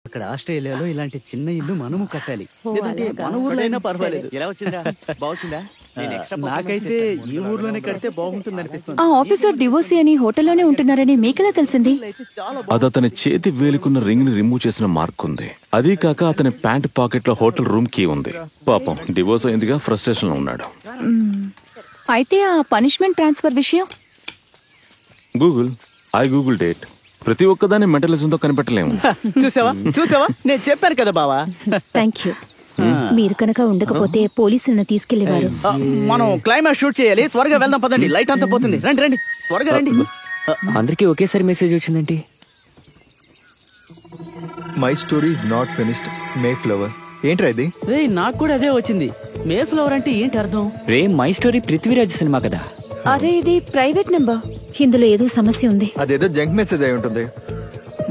అక్కడ ఆస్ట్రేలియాలో ఇలాంటి చిన్న ఇల్లు మనము కట్టాలి. లేదంటే మన ఊర్లో అయినా పర్వాలేదు. ఎలా వచ్చిందా? బాగుందా? నాకైతే ఈ ఊర్లోనే కడితే బాగుంటుంది అనిపిస్తుంది. ఆ ఆఫీసర్ డివోర్సీ అని హోటల్లోనే ఉంటున్నారని మీకెలా తెలిసింది? అది అతని చేతి వేలుకున్న రింగ్ ని రిమూవ్ చేసిన మార్క్ ఉంది. అదీ కాక అతని ప్యాంట్ పాకెట్ లో హోటల్ రూమ్ కీ ఉంది. పాపం డివోర్స్ అయిందిగా ఫ్రస్ట్రేషన్ లో ఉన్నాడు. అయితే ఆ పనిష్మెంట్ ట్రాన్స్ఫర్ విషయం? Google date. ప్రతి ఒక్కదాన్ని మెంటలిజం తో కనిపెట్టలేము. చూసావా నేను చెప్పాను కదా బావా. Thank you. మీరు కనుక ఉండకపోతే పోలీసులను తీసుకెళ్లేవారు. మనం క్లైమాక్స్ షూట్ చేయాలి. త్వరగా వెళ్దాం పదండి. లైట్ అంతా పోతుంది. రండి రండి త్వరగా రండి. అందరికీ ఒకేసారి మెసేజ్ వచ్చిందేంటి? My story is not finished Mayflower. ఏంట్రా ఇది? నాకు కూడా అదే వచ్చింది. మే ఫ్లవర్ అంటే ఏంటి అర్థం? రే మై స్టోరీ పృథ్వీరాజ్ సినిమా కదా. అరే ఇది ప్రైవేట్ నెంబర్. ఇందులో ఏదో సమస్య ఉంది. అదేదో జంక్ మెసేజ్ అయి ఉంటుంది.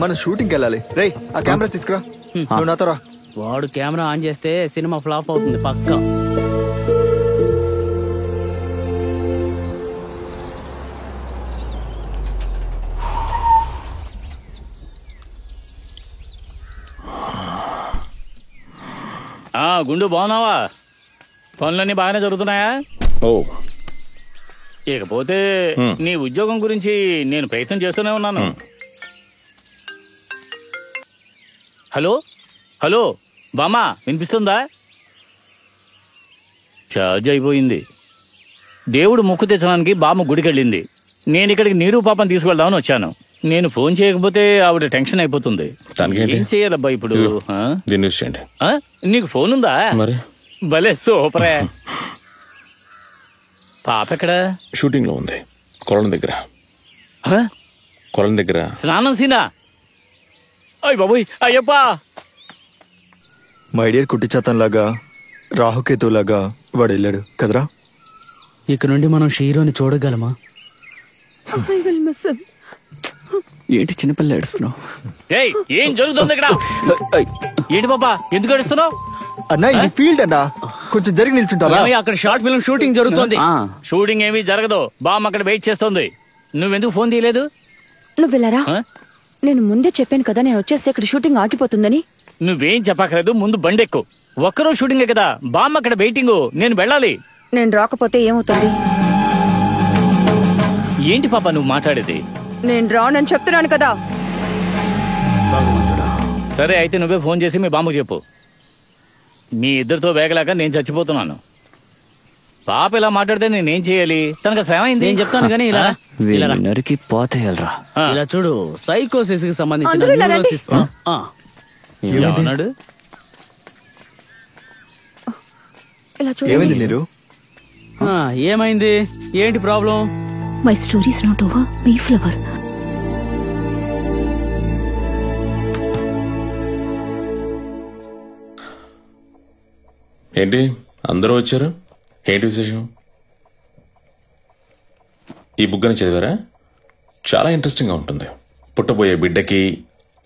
మనం షూటింగ్ వెళ్ళాలి. రేయ్ ఆ కెమెరా తీసుకురా. నువ్వు నాతో రా. వాడు కెమెరా ఆన్ చేస్తే సినిమా ఫ్లాప్ అవుతుంది పక్కా. గుండు బాగున్నావా? పనులన్నీ బాగానే జరుగుతున్నాయా? ఇకపోతే నీ ఉద్యోగం గురించి నేను ప్రయత్నం చేస్తూనే ఉన్నాను. హలో హలో బామా, వినిపిస్తుందా? ఛార్జ్ అయిపోయింది. దేవుడు మొక్కు తెచ్చడానికి బామ్మ గుడికెళ్ళింది. నేను ఇక్కడికి నీరు పాపం తీసుకెళ్దామని వచ్చాను. నేను ఫోన్ చేయకపోతే ఆవిడ టెన్షన్ అయిపోతుంది. ఏం చెయ్యాలబ్బా ఇప్పుడు? నీకు ఫోన్ ఉందా? భలే సూపరే. పాప ఎక్కడా? షూటింగ్ లో ఉంది. కొలం దగ్గర స్నానం సీనా? అయ్య బాబోయ్, అయ్యప్పా. మై డియర్ కుట్టి చేతం లాగా రాహుకేతు లాగా వాడు వెళ్ళాడు కదరా. ఇక నుండి మనం హీరోని చూడగలమా? ఏంటి చిన్నపిల్ల ఏడుస్తున్నావు? ఏం జరుగుతుంది ఇక్కడ? ఏంటి బాబా ఎందుకు ఏడుస్తున్నావు? అన్నా ఇది ఫీల్డ్ అన్నా, కొంచెం జరిగి నిల్చుంటారా? అక్కడ షార్ట్ ఫిల్మ్ షూటింగ్ జరుగుతోంది. షూటింగ్ ఏమీ జరగదు. బామ్మ అక్కడ వెయిట్ చేస్తుంది. నువ్వెందుకు ఫోన్ తీయలేదు? నువ్వు వెళ్ళారా? నేను ముందే చెప్పాను కదా నేను వచ్చేస్తే ఇక్కడ షూటింగ్ ఆగిపోతుందని. నువ్వేం చెప్పక్కర్లేదు, ముందు బండెక్కు. ఒక్కరోజు షూటింగే కదా, బామ్మ అక్కడ వెయిటింగ్. నేను వెళ్ళాలి. నేను రాకపోతే ఏమవుతుంది? ఏంటి పాప నువ్వు మాట్లాడేది? నేను రానని చెప్తున్నాను కదా. సరే అయితే నువ్వే ఫోన్ చేసి మీ బామ్మకు చెప్పు. మీ ఇద్దరితో వేగలేక నేను చచ్చిపోతున్నాను. పాప ఇలా మాట్లాడితే నేనేం చేయాలి? తనకు శ్రమ అయింది. నేను చెప్తాను కానీ ఇలా నరికి పోతాయల్రా. ఇలా చూడు, సైకోసిస్ కి సంబంధించిన అన్నాడు. ఏమైంది నీరు? ఏమైంది? ఏంటి problem? My story is not over May flower. ఏంటి అందరూ వచ్చారు? ఏంటి విశేషం? ఈ బుగ్గని చదివారా? చాలా ఇంట్రెస్టింగ్ గా ఉంటుంది. పుట్టబోయే బిడ్డకి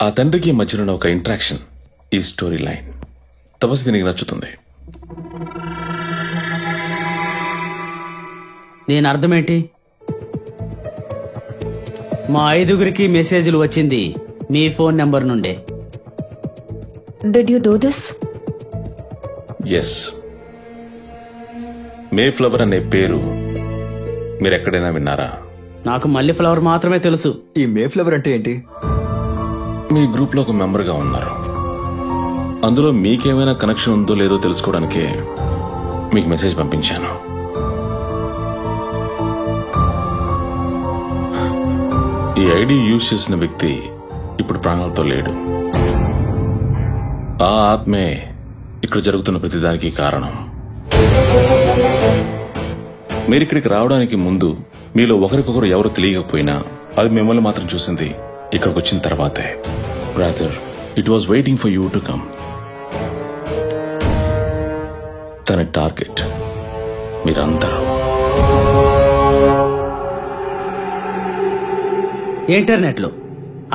ఆ తండ్రికి మధ్యలో ఒక ఇంట్రాక్షన్, ఈ స్టోరీ లైన్. తపస్సు దీనికి నచ్చుతుంది. నేను అర్థమేంటి? మా 5గురికి మెసేజ్లు వచ్చింది మీ ఫోన్ నెంబర్ నుండే. Did you do this? Yes. May flower అనే పేరు మీరెక్కడైనా విన్నారా? నాకు మల్లె ఫ్లవర్ మాత్రమే తెలుసు. ఈ మే ఫ్లవర్ అంటే ఏంటి? మీ గ్రూప్ లో ఒక మెంబర్ గా ఉన్నారు. అందులో మీకేమైనా కనెక్షన్ ఉందో లేదో తెలుసుకోవడానికే మీకు మెసేజ్ పంపించాను. ఈ ఐడి యూజ్ చేసిన వ్యక్తి ఇప్పుడు ప్రాణాలతో లేడు. ఆ ఆత్మే ఇక్కడ జరుగుతున్న ప్రతిదానికి కారణం. మీరిక్కడికి రావడానికి ముందు మీలో ఒకరికొకరు ఎవరు తెలియకపోయినా అది మిమ్మల్ని మాత్రం చూసింది ఇక్కడికి వచ్చిన తర్వాతే. Rather it was waiting for you to come. తన టార్గెట్ మీరందరూ. ఇంటర్నెట్ లో,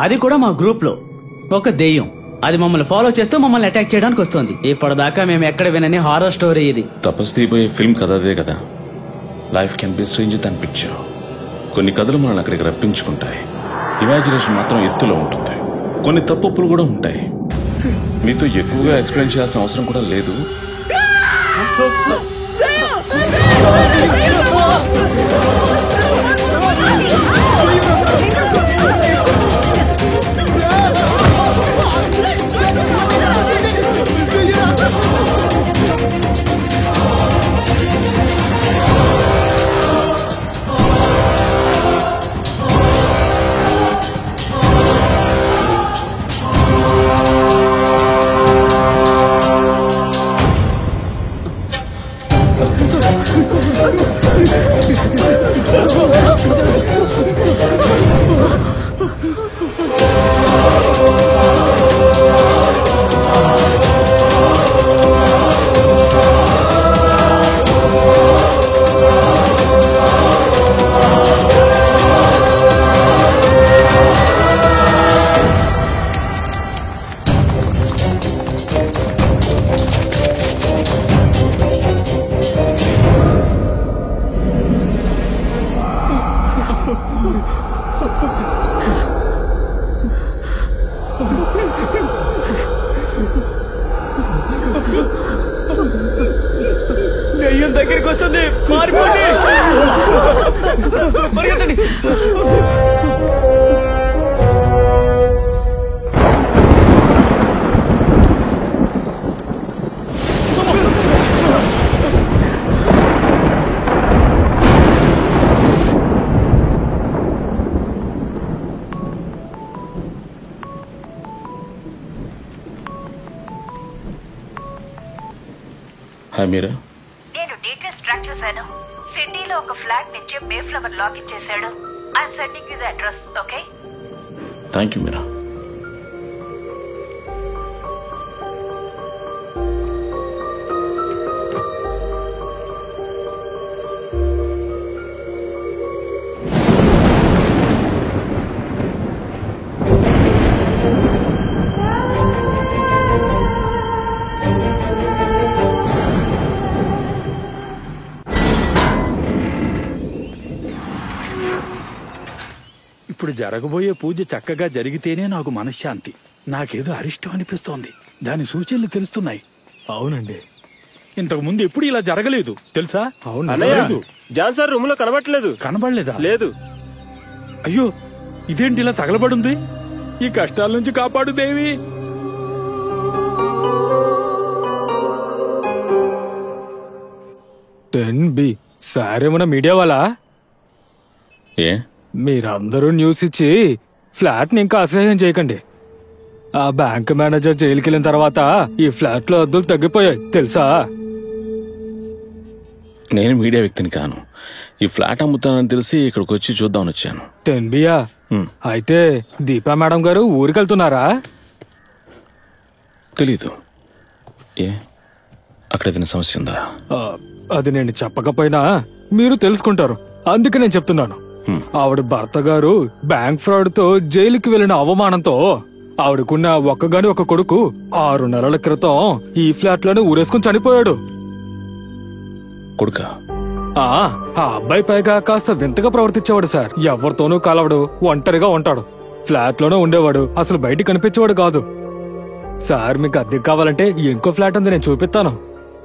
అది కూడా మా గ్రూప్ లో ఒక దెయ్యం. అది మమ్మల్ని ఫాలో చేస్తూ మమ్మల్ని అటాక్ చేయడానికి వస్తుంది. ఇప్పటిదాకా మేము ఎక్కడ వినని హారర్ స్టోరీ ఇది. తపస్సు తీయబోయే ఫిల్మ్ కథ అదే కదా. Life can be stranger than picture. కొన్ని కథలు మనల్ని అక్కడికి రప్పించుకుంటాయి. ఇమాజినేషన్ మాత్రం ఎత్తులో ఉంటుంది. కొన్ని తప్పులు కూడా ఉంటాయి. మీతో ఎక్కువగా ఎక్స్ప్లెయిన్ చేయాల్సిన అవసరం కూడా లేదు. దెయ్యం దగ్గరికి వస్తుంది, మారిపోండి. పరిగెత్తండి. హాయ్ మీరా. నేను డీటెయిల్స్ ట్రాక్ చేశాను. సిటీలో ఒక ఫ్లాట్ నుంచి మే ఫ్లవర్ లాక్ ఇచ్చేసాడు. I'm sending you the address. Okay, thank you Meera. ఇప్పుడు జరగబోయే పూజ చక్కగా జరిగితేనే నాకు మనశ్శాంతి. నాకేదో అరిష్టం అనిపిస్తోంది. దాని సూచనలు తెలుస్తున్నాయి. అవునండి, ఇంతకు ముందు ఎప్పుడు ఇలా జరగలేదు తెలుసా? అవును, జాన్ సార్ రూమ్ లో కనబడలేదు. కనబడలేదా? లేదు. అయ్యో, ఇదేంటి ఇలా తగలబడుంది? ఈ కష్టాల నుంచి కాపాడు దేవి. బి సారేమన్నా మీడియా వాళ్ళ? ఏ మీరందరూ న్యూస్ ఇచ్చి ఫ్లాట్ ని ఇంకా అసహ్యం చేయకండి. ఆ బ్యాంక్ మేనేజర్ జైలుకి వెళ్ళిన తర్వాత ఈ ఫ్లాట్ లో అద్దులు తగ్గిపోయాయి తెలుసా? నేను మీడియా వ్యక్తిని కాను. ఈ ఫ్లాట్ అమ్ముతానని తెలిసి ఇక్కడికి వచ్చి చూద్దామని వచ్చాను. బియా అయితే దీపా మేడం గారు ఊరికెళ్తున్నారా? తెలీదు. ఏ అక్కడ ఏదైనా సమస్య ఉందా? అది నేను చెప్పకపోయినా మీరు తెలుసుకుంటారు, అందుకే నేను చెప్తున్నాను. ఆవిడ భర్త గారు బ్యాంక్ ఫ్రాడ్ తో జైలుకి వెళ్లిన అవమానంతో ఆవిడకున్న ఒక్కగాని ఒక కొడుకు 6 నెలల క్రితం ఈ ఫ్లాట్ లోనే ఊరేసుకుని చనిపోయాడు. కొడుక? ఆ అబ్బాయి పైగా కాస్త వింతగా ప్రవర్తించేవాడు సార్. ఎవరితోనూ కలవడు, ఒంటరిగా ఉంటాడు. ఫ్లాట్ లోనే ఉండేవాడు, అసలు బయటికి కనిపించేవాడు కాదు. సార్ మీకు అద్దెకి కావాలంటే ఇంకో ఫ్లాట్ ఉంది, నేను చూపిస్తాను.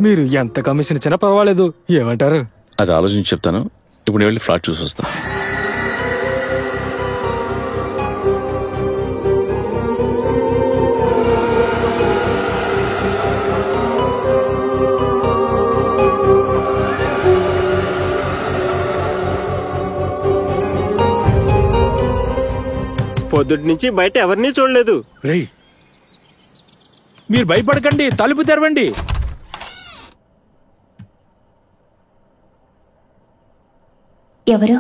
మీరు ఎంత కమిషన్ ఇచ్చినా పర్వాలేదు. ఏమంటారు? అది ఆలోచించి చెప్తాను. ఇప్పుడు వెళ్ళి ఫ్లాట్ చూసి వస్తా. పొద్దుటి నుంచి బయట ఎవరిని చూడలేదు. రేయ్, మీరు భయపడకండి, తలుపు తెరవండి. ఎవరు?